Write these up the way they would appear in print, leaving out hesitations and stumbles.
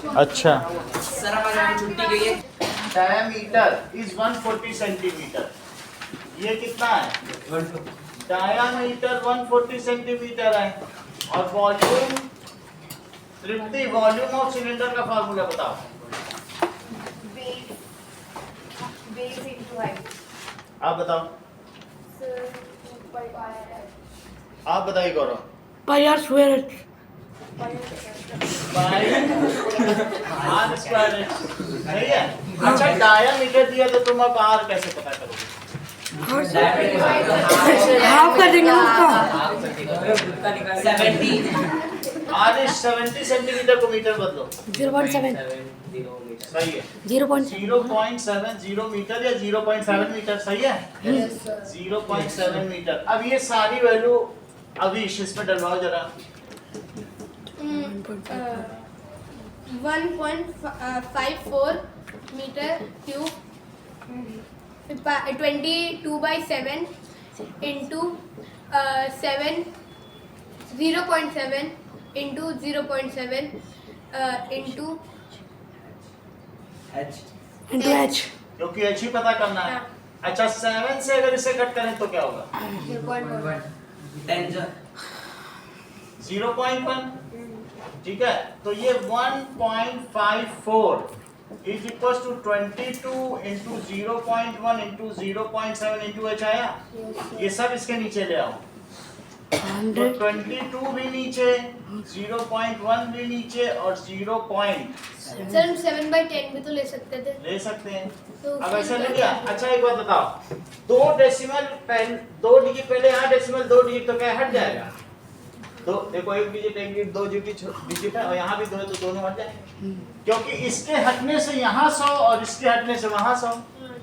अच्छा सर हमारे छुट्टी गई है। Diameter is 140 centimetre. ये कितना है? डायमीटर 140 सेंटीमीटर है। और volume, Tripti volume of cylinder का फार्मूला बताओ। Base into height. आप बताओ। सर आप बताइए Gaurav. Pi r square pi r square. सही है। अच्छा डायमीटर दिया तो तुम अब आर कैसे पता करोगे? हाफ कर देंगे उसका। 70 आर इज 70 सेंटीमीटर को मीटर बदलो। 0.7 सही है। 0.70 मीटर या 0.7 मीटर। सही है। 0.7 मीटर। अब ये सारी वैल्यू अविश इसमें डलवाओ जरा। 1.54 metre cube 22/7 into 7 0.7 into 0.7 into into H. क्योंकि एच ही पता करना है। हाँ। अच्छा 7 से अगर इसे कट करें तो क्या होगा? 0.1। ठीक है। तो ये 1.54 is equal to 22 into 0.1 into 0.7 into H आया। ये सब इसके नीचे ले आओ। तो 22 भी नीचे, 0.1 भी नीचे और 0. सर 7/10 भी तो ले सकते थे। ले सकते हैं। तो अब ऐसा नहीं किया। अच्छा एक बात बताओ, 2 डेसिमल पहले 2 डिजिट पहले यहाँ डेसिमल 2 डिजिट तो क्या हट जाएगा? दो देखो, एक डिजिट 2 डिजिट है और यहाँ भी 2 है तो दोनों हट जाएंगे। क्योंकि इसके हटने से यहाँ 100 और इसके हटने से वहाँ 100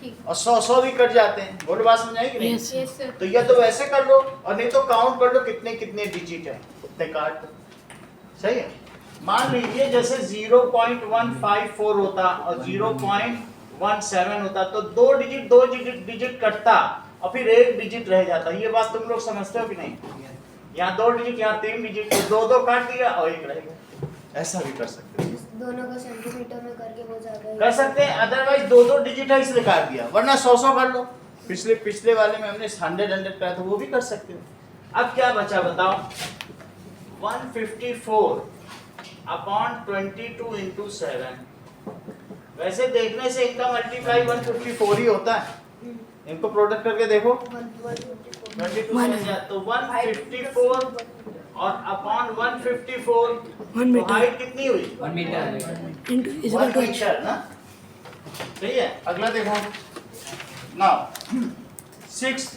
ठीक। और 100 भी कट जाते हैं। बोलो बात समझ आई कि नहीं? Yes. Yes sir. तो या तो वैसे कर लो और नहीं तो काउंट कर लो कितने कितने डिजिट है, उतने काट दो। सही है। मान लीजिए जैसे 0.154 होता और 0.17 होता तो 2 डिजिट कटता और फिर 1 डिजिट रह जाता। ये बात तुम लोग समझते हो कि नहीं? यहाँ 2 डिजिट, यहाँ 3 डिजिट, तो 2 काट दिया और 1 रह गया। ऐसा भी कर सकते हैं। दोनों को सेंटीमीटर में करके वो ज्यादा कर सकते हैं। अदरवाइज 2 डिजिट है इसलिए काट दिया, वरना 100 कर लो। पिछले वाले में हमने 100 कराया तो वो भी कर सकते हो। अब क्या बचा बताओ? 154 अपॉन 22 इंटू 7। वैसे देखने से इनका मल्टीप्लाई 154 ही होता है। इनको प्रोडक्ट करके देखो। 22 तो 154 और अपॉन 154 1 तो मीटर हाइट कितनी हुई? 1 metre. Into is equal to H. Metre ना। सही है। अगला देखो नाउ 6।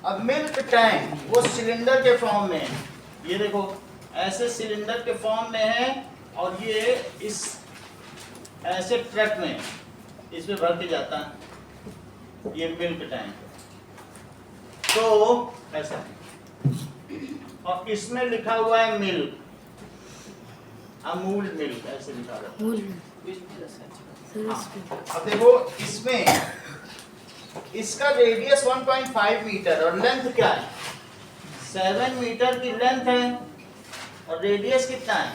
अब मिल्क टैंक वो सिलेंडर के फॉर्म में है। ये देखो ऐसे सिलेंडर के फॉर्म में है और ये इस ऐसे ट्रक में इसमें भर के जाता है। ये मिल्क टैंक तो ऐसा और इसमें लिखा हुआ है मिल्क, अमूल मिल्क ऐसे लिखा हुआ है। अब देखो इसमें इसका रेडियस 1.5 मीटर और लेंथ क्या है? 7 मीटर की लेंथ है और रेडियस कितना है?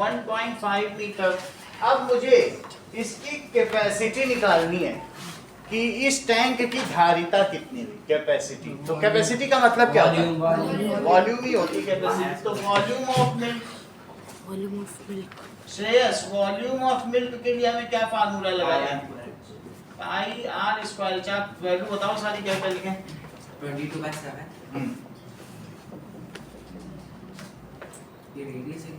1.5 मीटर। अब मुझे इसकी कैपेसिटी निकालनी है कि इस टैंक की धारिता कितनी हुई। कैपेसिटी, तो कैपेसिटी का मतलब क्या होता है? वॉल्यूम ही होती है कैपेसिटी। तो volume of milk, Shreyas volume of milk के लिए हमें क्या फार्मूला लगाना है? पाई आर स्क्वायर। आप वैल्यू बताओ सारी क्या क्या लिखें? 22/7 ये रेडियस है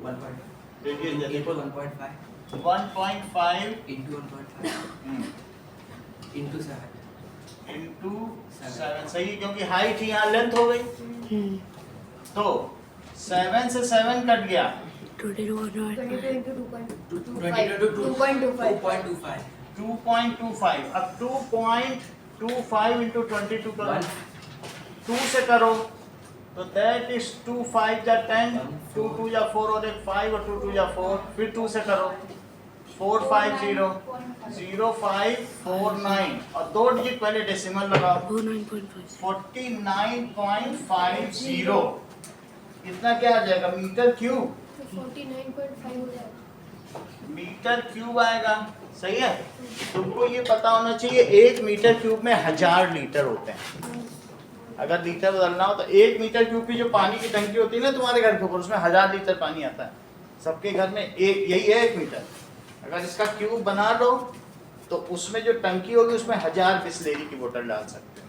1.5 रेडियस देखो 1.5 1.5 इंटू 1.5 इंटू 7 इंटू 7। सही, क्योंकि हाइट ही यहाँ लेंथ हो गई। तो 7 से 7 कट गया 22 2.25। अब 2.25 इंटू 22 करो, 2 से करो तो दैट इज 2 5 जा 10, 2 2 जा 4 और एक 5 और 2 2 जा 4। फिर 2 से करो 4 5 0 0 5 4 9 और 2 डिजिट पहले डेसिमल लगाओ 49.50। कितना क्या आ जाएगा मीटर क्यूब? तो 49.5 हो जाएगा। मीटर क्यूब आएगा, सही है। तुमको ये पता होना चाहिए 1 मीटर क्यूब में 1000 लीटर होते हैं। अगर लीटर बदलना हो तो 1 मीटर क्यूब की जो पानी की टंकी होती है ना तुम्हारे घर के ऊपर, उसमें 1000 लीटर पानी आता है। सबके घर में एक यही है 1 मीटर। अगर इसका क्यूब बना लो तो उसमें जो टंकी होगी उसमें 1000 बिस्लेरी की बोतल डाल सकते हो।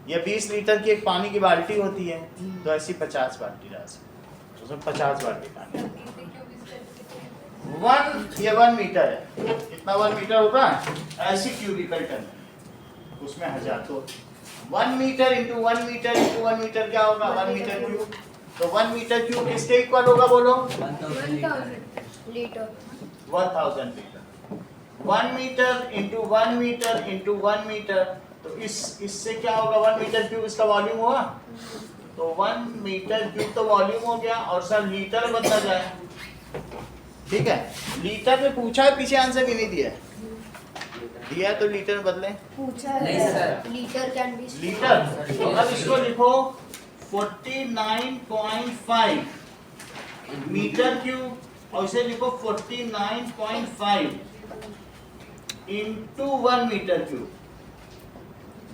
ये 20 लीटर की एक पानी की बाल्टी होती है, तो ऐसी 50 बाल्टी डाल सकते हो, उसमें 50 बाल्टी पानी। ये 1 मीटर है, कितना 1 मीटर होता है ऐसी क्यूबिकल टन, उसमें 1000। तो 1 metre into 1 metre into 1 metre क्या होगा 1 मीटर क्यूब। तो 1 मीटर क्यूब किसके इक्वल होगा बोलो 1000 litre. 1000 litre. 1000 litre. 1 metre into 1 metre into 1 metre, तो इससे क्या होगा 1 मीटर क्यूब इसका वॉल्यूम हुआ। तो 1 मीटर क्यूब तो वॉल्यूम हो गया, और सर लीटर बदला जाए, ठीक है। लीटर में पूछा है, पीछे आंसर भी नहीं दिया है, दिया है तो लीटर बदले। पूछा नहीं है sir. Litre can be litre, तो अब इसको लिखो 49.5 मीटर क्यूब, और इसे लिखो 49.5 इंटू 1 मीटर क्यूब।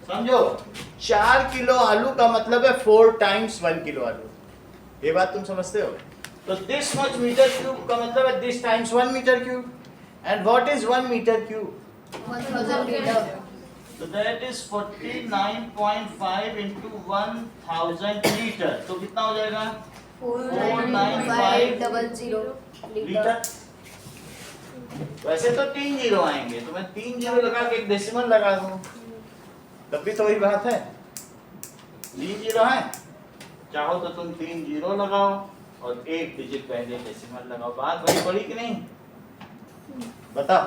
समझो 4 किलो आलू का मतलब है 4 टाइम्स 1 किलो आलू। ये बात तुम समझते हो। तो दिस मच मीटर क्यूब का मतलब है this times 1 metre cube. And what is 1 metre cube? 1000 litre. So that is 49.5 into 1000 litre. तो कितना हो जाएगा 49,500 लीटर। वैसे तो 3 जीरो आएंगे, तो मैं 3 जीरो लगा के एक डेसिमल लगा दूं, तब भी तो वही बात है। 3 जीरो है, चाहो तो तुम 3 जीरो लगाओ और एक डिजिट पहले डेसिमल लगाओ। बात बड़ी बड़ी कि नहीं बताओ।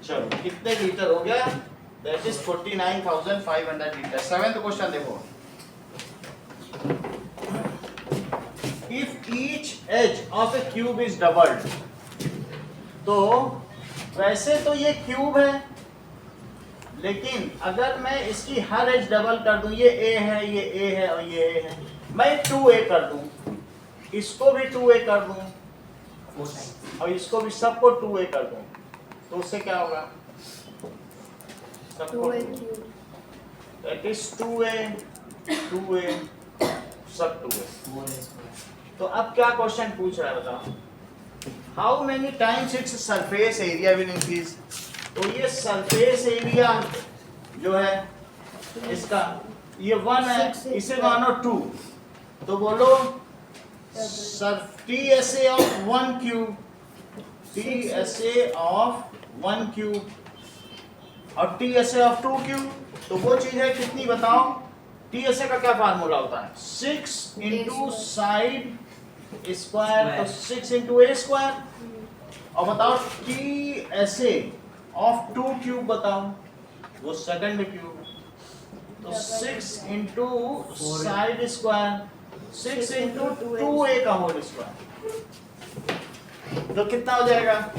चलो कितने लीटर हो गया? That is 49,500 litre. 7th question देखो। If each edge of a cube is doubled, तो वैसे तो ये क्यूब है, लेकिन अगर मैं इसकी हर एज डबल कर दूं, ये a है, ये a है और ये a है, मैं 2a कर दूं, इसको भी 2a कर दूं 4 टाइम्स। और इसको भी सबको 2a कर दूं, तो उससे क्या होगा? सबको 2a cube. That is 2a 2a सब 2a। 4 तो अब क्या क्वेश्चन पूछ रहा है बताओ। How many times its surface area will increase. तो ये सरफेस एरिया जो है इसका ये 1 है, इसे मानो 2, तो बोलो TSA of 1 cube, TSA of 1 cube और TSA ऑफ 2 क्यूब, तो वो चीज है कितनी बताओ। TSA का क्या फार्मूला होता है 6 इंटू साइड स्क्वायर, तो 6 इंटू a स्क्वायर। और बताओ TSA ऑफ 2 क्यूब बताओ, वो सेकंड क्यूब, तो 6 into side square, 6 into 2a का होल स्क्वायर, तो कितना हो जाएगा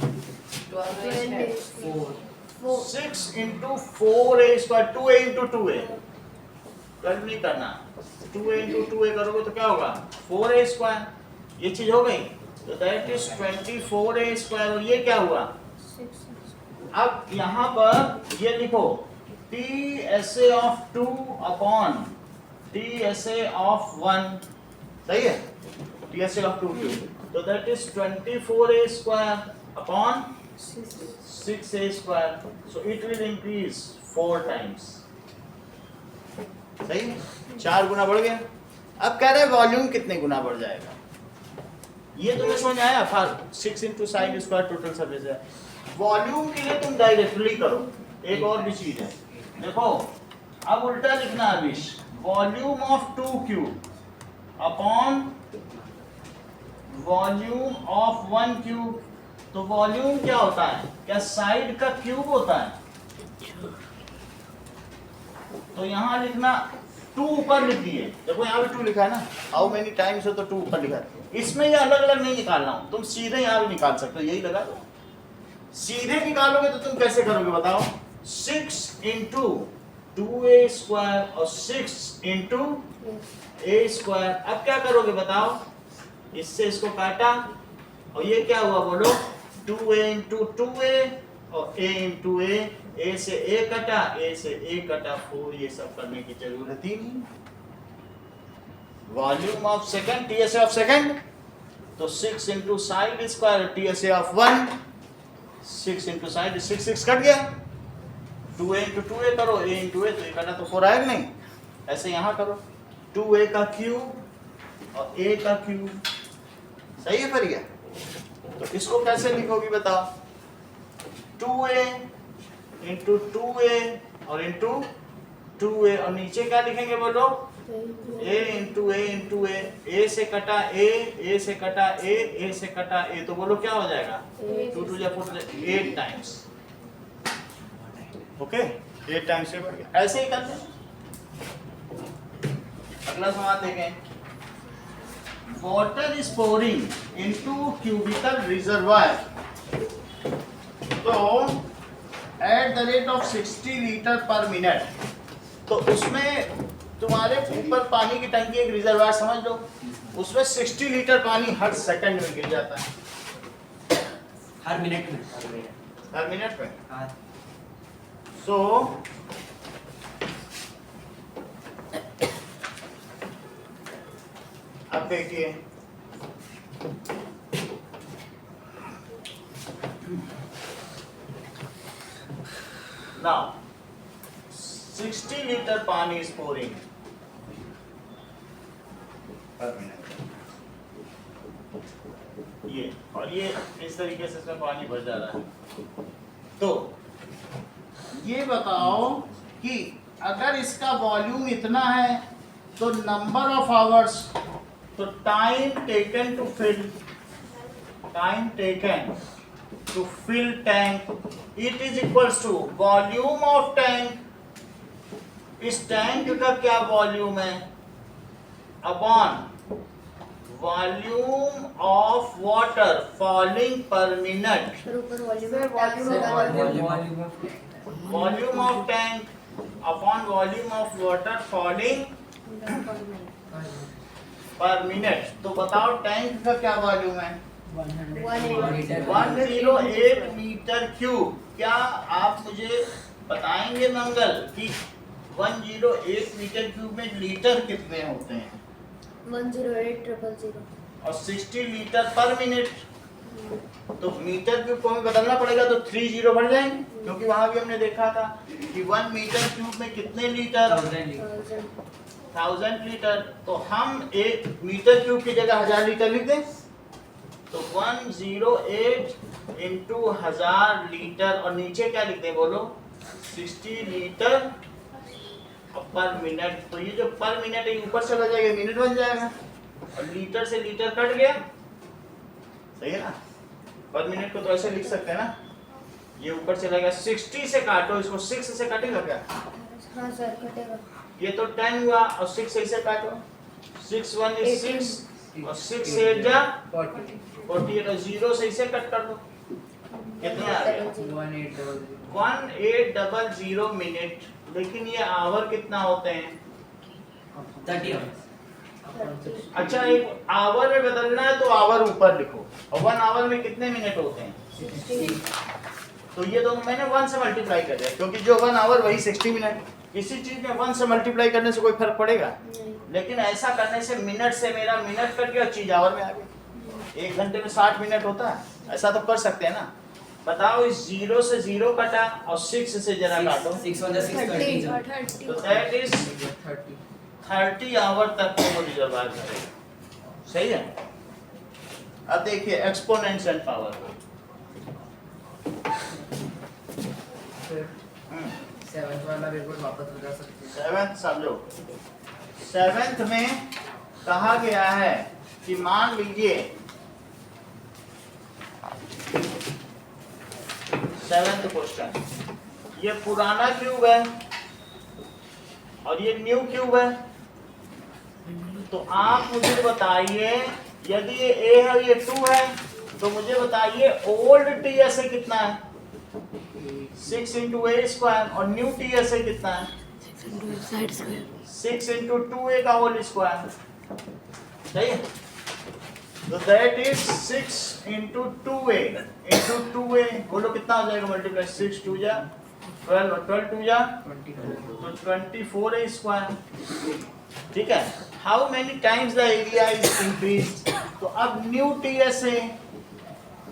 6 into 4a square, 2a into 2a कर नहीं करना, 2a इंटू 2a करोगे तो क्या होगा 4a स्क्वायर। ये चीज हो गई, तो दैट इज 24a स्क्वायर। और ये क्या हुआ, अब यहाँ पर ये लिखो TSA of 2 upon TSA of 1, सही है, TSA ऑफ 2 क्यूब, तो that is 24a square upon 6a square, so it will increase 4 times. सही, 4 गुना बढ़ गया। अब कह रहे हैं वॉल्यूम कितने गुना बढ़ जाएगा, ये तुम्हें समझ आया। 6 into side square total surface है। वॉल्यूम के लिए तुम डायरेक्टली करो, एक और भी चीज है देखो। अब उल्टा लिखना है wish, volume of 2 cube upon volume of 1 cube. तो वॉल्यूम क्या होता है, क्या साइड का क्यूब होता है, तो यहां लिखना 2 ऊपर लिख दिए, देखो यहाँ भी 2 लिखा है ना, हाउ मेनी टाइम्स हो तो 2 ऊपर लिखा है। इसमें ये अलग अलग नहीं निकालना हो, तुम सीधे यहाँ भी निकाल सकते हो, यही लगा दो। सीधे निकालोगे तो तुम कैसे करोगे बताओ, 6 इंटू 2a स्क्वायर और 6 इंटू a स्क्वायर। अब क्या करोगे बताओ, इससे इसको काटा और ये क्या हुआ बोलो 2a इंटू 2a और a इंटू a से a कटा, a से a कटा 4, ये सब करने की जरूरत ही नहीं। Volume of second TSA of second तो 6 into side square TSA of 1, 6 into side 6 cut गया, 2a इंटू 2a करो, a इंटू a तो ये कटा तो 4 आएगा नहीं। ऐसे यहाँ करो 2a का क्यूब और a का क्यूब, सही है भैया। तो इसको कैसे लिखोगी बताओ 2a इंटू 2a और इंटू 2a और नीचे क्या लिखेंगे बोलो a इंटू a से कटा a से कटा a से कटा a तो बोलो क्या हो जाएगा 2 2 जा 4 8 टाइम्स, ओके 8 टाइम्स से बढ़ गया। ऐसे ही करते हैं। अगला सवाल देखें water is pouring into cubical reservoir तो at the rate of 60 litre per minute, तो उसमें तुम्हारे ऊपर पानी की टंकी एक रिजर्वायर समझ लो, उसमें 60 लीटर पानी हर सेकंड में गिर जाता है, हर मिनट में हर मिनट में। हाँ। सो अब देखिए नाउ 60 लीटर पानी इज पोरिंग पर मिनट, ये और ये इस तरीके से इसमें पानी भर जा रहा है। तो ये बताओ कि अगर इसका वॉल्यूम इतना है तो नंबर ऑफ आवर्स, तो time taken to fill tank it is equals to volume of tank, इस टैंक का क्या वॉल्यूम है upon volume of water falling per minute, sir ऊपर volume of tank upon volume of water falling per minute. तो बताओ tank का क्या volume है 108 मीटर क्यूब। क्या आप मुझे बताएंगे मंगल कि 108 मीटर क्यूब में लीटर कितने होते हैं 108,000 और 60 लीटर पर मिनट, तो मीटर क्यूब को हमें बदलना पड़ेगा तो 3 जीरो बढ़ जाएंगे, क्योंकि वहां भी हमने देखा था कि 1 मीटर क्यूब में कितने लीटर 1000 लीटर, तो हम एक मीटर क्यूब की जगह 1000 लीटर लिख दें, तो 108 इंटू 1000 लीटर और नीचे क्या लिख दें बोलो 60 लीटर पर मिनट। तो ये जो पर मिनट है ऊपर चला जाएगा मिनट बन जाएगा और लीटर से लीटर कट गया, सही है ना। पर मिनट को तो ऐसे लिख सकते हैं ना, ये ऊपर चला गया 60 से काटो इसको, 6 से काटेगा क्या हाँ सर कटेगा, ये तो 10 हुआ और 6 ऐसे काटो 6 1 is 6 और 6 8 जा 48 और 0 से इसे कट कर दो, कितना आ गया 1800 मिनट। लेकिन ये आवर कितना होते हैं 30 अच्छा एक आवर में बदलना है तो आवर ऊपर लिखो और 1 आवर में कितने मिनट होते हैं 60 तो ये दोनों मैंने 1 से मल्टीप्लाई कर दिया, क्योंकि जो 1 आवर वही 60 मिनट, किसी चीज में 1 से मल्टीप्लाई करने से कोई फर्क पड़ेगा, लेकिन ऐसा करने से मिनट से मेरा मिनट कट गया चीज आवर में आ गई। 1 घंटे में 60 मिनट होता है, ऐसा तो कर सकते हैं ना। बताओ इस 0 से 0 कटा और 6 से जरा काटो 6 1 6 तो दैट इज 30 आवर तक वो रिजर्वायर करेगा, सही है। अब देखिए एक्सपोनेंशियल पावर 7th वाला बिल्कुल वापस हो जा सकते हैं। 7th समझो, 7th में कहा गया है कि मान लीजिए 7th क्वेश्चन, ये पुराना क्यूब है और ये न्यू क्यूब है, तो आप मुझे बताइए यदि ये A है ये 2 है तो मुझे बताइए ओल्ड TSA कितना है 6 इंटू A स्क्वायर और न्यू TSA कितना है 6 इंटू 2A का होल स्क्वायर, सही है। तो that is 6 into 2a into 2a, बोलो कितना हो जाएगा मल्टीप्लाई? 6 2 जा 12 और 12 2 जा 24 तो 24a स्क्वायर। ठीक है, how many times the area is increased? तो अब new TSA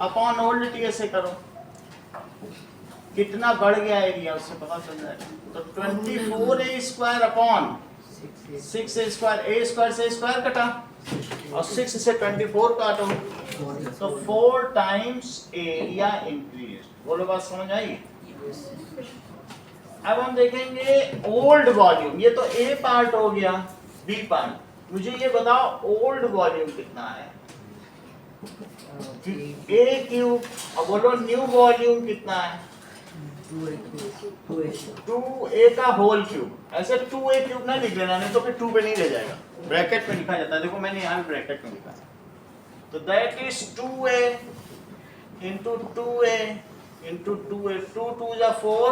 upon old TSA करो, कितना बढ़ गया एरिया उससे पता चल जाएगा। तो 24a square upon 6a square, a square से स्क्वायर कटा और 6 से 24 काटो तो 4 टाइम्स एरिया इंक्रीज। बोलो बात समझ आई? अब हम देखेंगे ओल्ड वॉल्यूम। ये तो ए पार्ट हो गया, बी पार्ट। मुझे ये बताओ ओल्ड वॉल्यूम कितना है? ए क्यूब। और बोलो न्यू वॉल्यूम कितना है? 2a का होल क्यूब। ऐसे 2a क्यूब ना लिख लेना, नहीं तो फिर 2 पे नहीं रह जाएगा, ब्रैकेट में लिखा जाता है। देखो मैंने यहाँ ब्रैकेट में लिखा है। तो that is 2a into 2a into 2a, 2 2 जा 4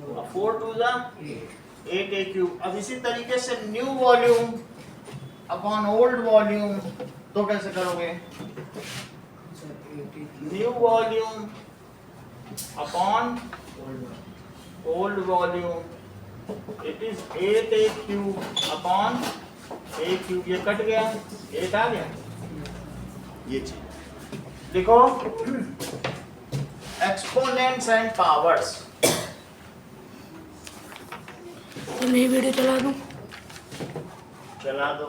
और 4 2 जा 8a क्यूब। अब इसी तरीके से new volume upon old volume तो कैसे करोगे? New volume upon old volume, it is 8a cube upon a cube. ये कट गया, 8 आ गया। ये चीज लिखो, एक्सपोनेंट्स एंड पावर्स। तो नई वीडियो चला दूं? चला दो।